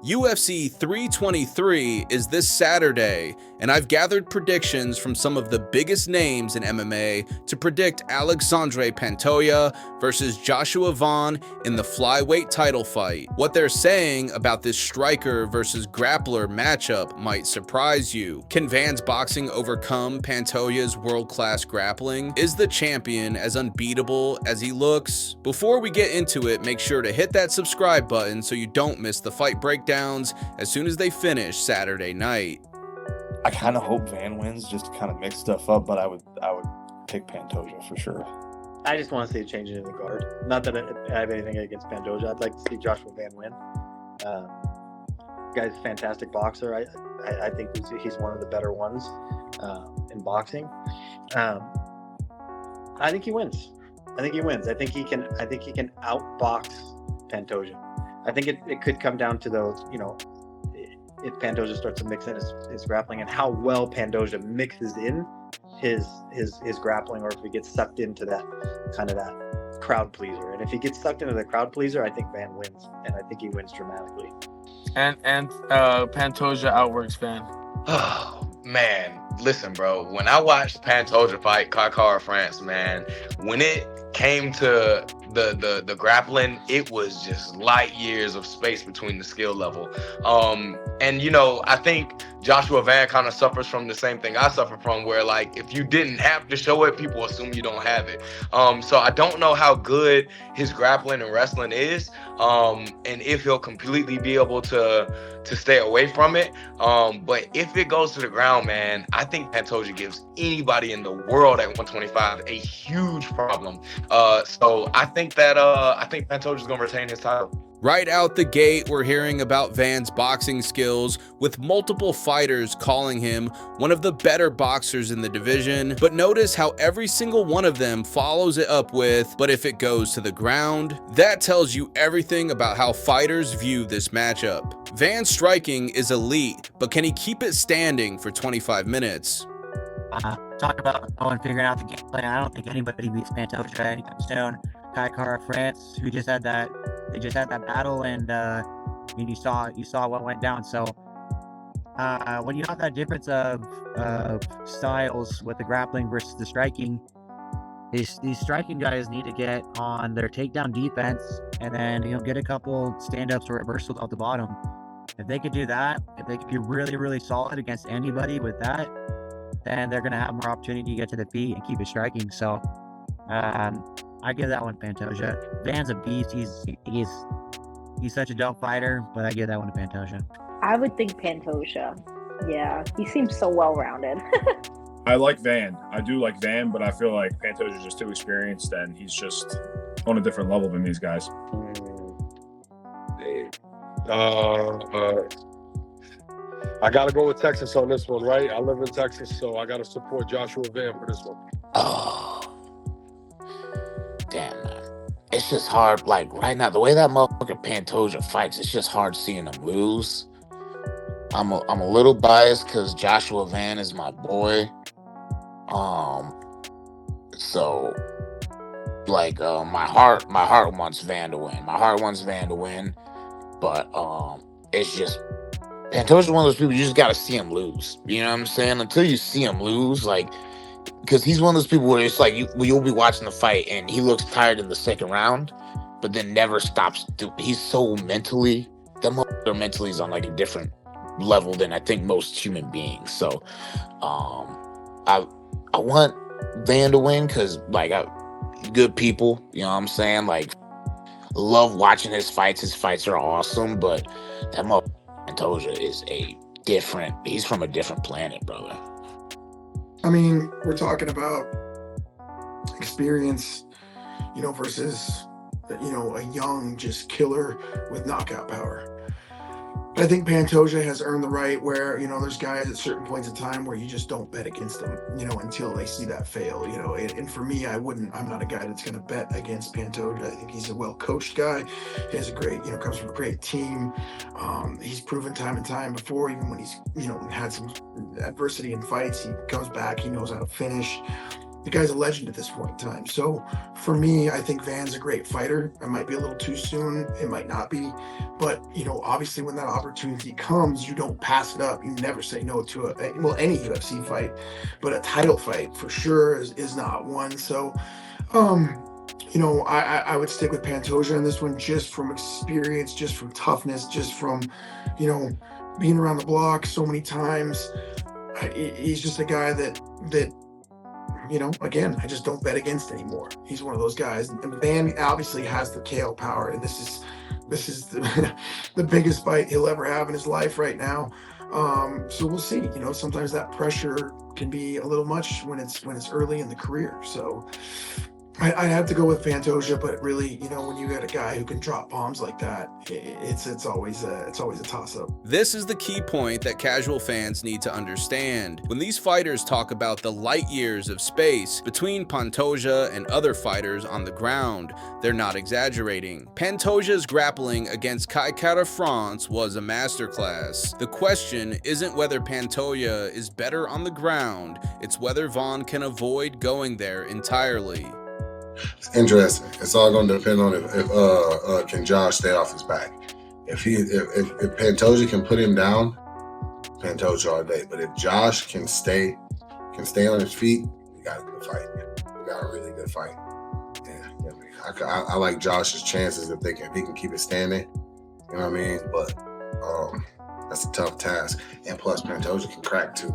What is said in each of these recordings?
UFC 323 is this Saturday, and I've gathered predictions from some of the biggest names in MMA to predict Alexandre Pantoja versus Joshua Vaughn in the flyweight title fight. What they're saying about this striker versus grappler matchup might surprise you. Can Van's boxing overcome Pantoja's world-class grappling? Is the champion as unbeatable as he looks? Before we get into it, make sure to hit that subscribe button so you don't miss the fight breakdowns as soon as they finish Saturday night. I kind of hope Van wins just to kind of mix stuff up, but I would pick Pantoja for sure. I just want to see a change in the guard. Not that I have anything against Pantoja. I'd like to see Joshua Van win. Guy's a fantastic boxer. I think he's one of the better ones in boxing. I think he wins. I think he can outbox Pantoja. I think it could come down to those, if Pantoja starts to mix in his grappling and how well Pantoja mixes in his grappling, or if he gets sucked into that kind of that crowd pleaser. And if he gets sucked into the crowd pleaser, I think Van wins, and I think he wins dramatically. And Pantoja outworks Van. Oh man, listen, bro. When I watched Pantoja fight Kai France, man, when it came to the grappling, it was just light years of space between the skill level. And I think Joshua Van kind of suffers from the same thing I suffer from, where like if you didn't have to show it, people assume you don't have it. So I don't know how good his grappling and wrestling is, and if he'll completely be able to stay away from it. But if it goes to the ground, man, I think Pantoja gives anybody in the world at 125 a huge problem. So I think Pantoja's gonna retain his title. Right out the gate, we're hearing about Van's boxing skills, with multiple fighters calling him one of the better boxers in the division. But notice how every single one of them follows it up with, but if it goes to the ground. That tells you everything about how fighters view this matchup. Van's striking is elite, but can he keep it standing for 25 minutes? Talk about figuring out the game plan. I don't think anybody beats Pantoja anytime soon. Kai France, who just had that battle, and you saw what went down. So when you have that difference of styles with the grappling versus the striking, these striking guys need to get on their takedown defense, and then get a couple stand-ups or reversals off the bottom. If they could do that, if they could be really, really solid against anybody with that, then they're going to have more opportunity to get to the feet and keep it striking. So I give that one Pantoja. Van's a beast. He's such a dope fighter, but I give that one to Pantoja. I would think Pantoja. Yeah, he seems so well-rounded. I like Van. I do like Van, but I feel like Pantoja's just too experienced, and he's just on a different level than these guys. I got to go with Texas on this one, right? I live in Texas, so I got to support Joshua Van for this one. Oh, damn, man. It's just hard. Like, right now, the way that motherfucker Pantoja fights, it's just hard seeing him lose. I'm a little biased because Joshua Van is my boy. So, like, my heart wants Van to win. But it's just, Pantoja's one of those people, you just got to see him lose. You know what I'm saying? Until you see him lose, like, because he's one of those people where it's like you'll be watching the fight and he looks tired in the second round, but then never stops. He's so mentally is on like a different level than I think most human beings. So I want Van to win because like good people, you know what I'm saying? Like, love watching his fights. His fights are awesome, but that Pantoja is he's from a different planet, brother. I mean, we're talking about experience, versus, a young just killer with knockout power. I think Pantoja has earned the right where, there's guys at certain points in time where you just don't bet against them, until they see that fail, and for me, I'm not a guy that's going to bet against Pantoja. I think he's a well-coached guy. He has a great, comes from a great team. He's proven time and time before, even when he's, had some adversity in fights, he comes back, he knows how to finish. the guy's a legend at this point in time. So for me, I think Van's a great fighter. It might be a little too soon. It might not be. But, obviously when that opportunity comes, you don't pass it up. You never say no to any UFC fight. But a title fight for sure is not one. So, I would stick with Pantoja on this one, just from experience, just from toughness, just from, being around the block so many times. He's just a guy that again, I just don't bet against anymore. He's one of those guys. And Van obviously has the KO power, and this is the biggest fight he'll ever have in his life right now. So we'll see. Sometimes that pressure can be a little much when it's early in the career. So I'd have to go with Pantoja, but really, when you got a guy who can drop bombs like that, it's always a toss-up. This is the key point that casual fans need to understand. When these fighters talk about the light years of space between Pantoja and other fighters on the ground, they're not exaggerating. Pantoja's grappling against Kai Kara-France was a masterclass. The question isn't whether Pantoja is better on the ground, it's whether Vaughn can avoid going there entirely. It's interesting. It's all going to depend on if can Josh stay off his back. If Pantoja can put him down, Pantoja all day. But if Josh can stay on his feet, we got a good fight. We got a really good fight. Yeah, I like Josh's chances if he can keep it standing. You know what I mean? But that's a tough task. And plus, Pantoja can crack too.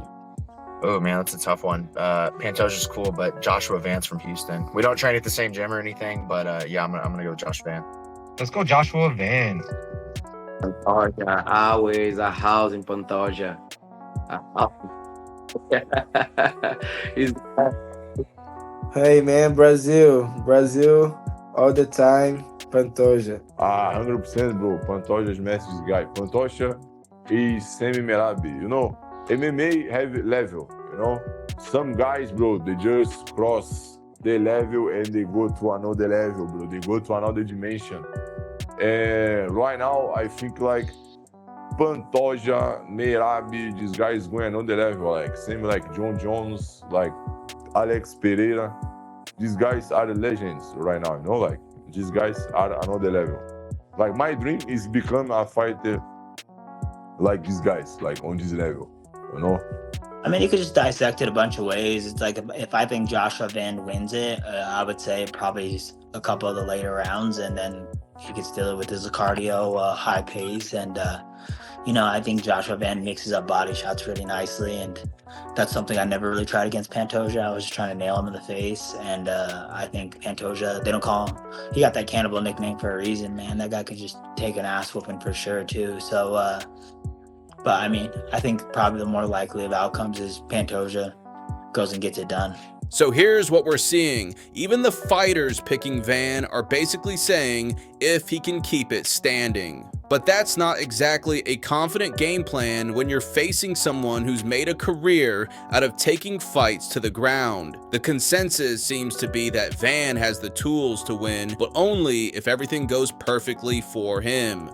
Oh man, that's a tough one. Pantoja's cool, but Joshua Van's from Houston. We don't train at the same gym or anything, but yeah, I'm gonna go with Josh Van. Let's go Joshua Van. Pantoja, always a house in Pantoja. Hey man, Brazil, all the time, Pantoja. 100% bro. Pantoja is Messi's guy. Pantoja is Semi Merab, MMA have level, Some guys, bro, they just cross the level and they go to another level, bro. They go to another dimension. And right now, I think like Pantoja, Merab, these guys going another level, like same like John Jones, like Alex Pereira. These guys are the legends right now, like these guys are another level. Like my dream is become a fighter like these guys, like on this level. I mean, you could just dissect it a bunch of ways. It's like if I think Joshua Van wins it, I would say probably a couple of the later rounds, and then he could steal it with his cardio, high pace, and I think Joshua Van mixes up body shots really nicely, and that's something I never really tried against Pantoja. I was just trying to nail him in the face, and I think Pantoja, they don't call him, he got that cannibal nickname for a reason, man. That guy could just take an ass whooping for sure too. So but I mean, I think probably the more likely of outcomes is Pantoja goes and gets it done. So here's what we're seeing. Even the fighters picking Van are basically saying if he can keep it standing. But that's not exactly a confident game plan when you're facing someone who's made a career out of taking fights to the ground. The consensus seems to be that Van has the tools to win, but only if everything goes perfectly for him.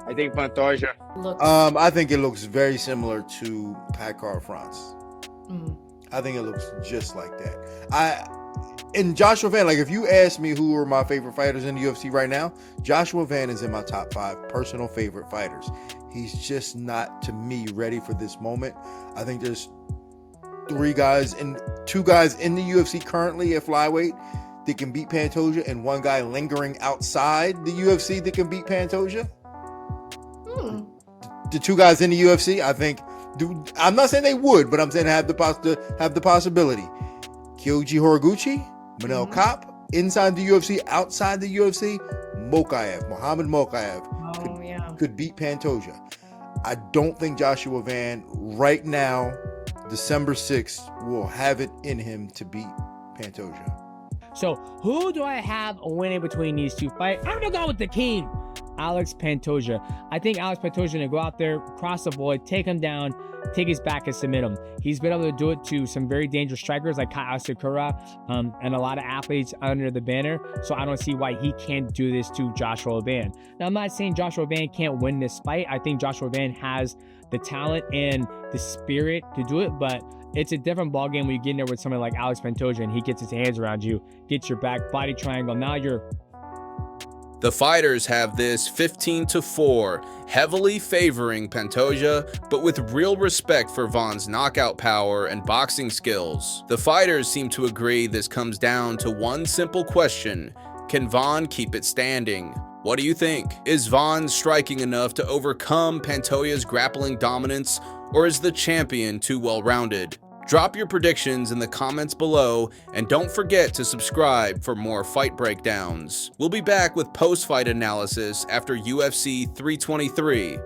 I think Pantoja. I think it looks very similar to Kai Kara-France. I think it looks just like that. And Joshua Van, like if you ask me who are my favorite fighters in the UFC right now, Joshua Van is in my top 5 personal favorite fighters. He's just not, to me, ready for this moment. I think there's 2 guys in the UFC currently at flyweight that can beat Pantoja, and 1 guy lingering outside the UFC that can beat Pantoja. The 2 guys in the UFC, I think, I'm not saying they would, but I'm saying have the possibility. Kyoji Horiguchi, Manel Kape, inside the UFC, outside the UFC, Mohamed Mokaev could beat Pantoja. I don't think Joshua Van right now, December 6th, will have it in him to beat Pantoja. So who do I have winning between these 2 fights? I'm gonna go with the king, Alex Pantoja. I think Alex Pantoja is going to go out there, cross the board, take him down, take his back and submit him. He's been able to do it to some very dangerous strikers like Kyle Sakura and a lot of athletes under the banner. So I don't see why he can't do this to Joshua Van. Now, I'm not saying Joshua Van can't win this fight. I think Joshua Van has the talent and the spirit to do it, but it's a different ballgame when you get in there with somebody like Alex Pantoja and he gets his hands around you, gets your back, body triangle. Now you're... The fighters have this 15-4, heavily favoring Pantoja, but with real respect for Vaughn's knockout power and boxing skills. The fighters seem to agree this comes down to one simple question: can Vaughn keep it standing? What do you think? Is Vaughn striking enough to overcome Pantoja's grappling dominance, or is the champion too well-rounded? Drop your predictions in the comments below, and don't forget to subscribe for more fight breakdowns. We'll be back with post-fight analysis after UFC 323.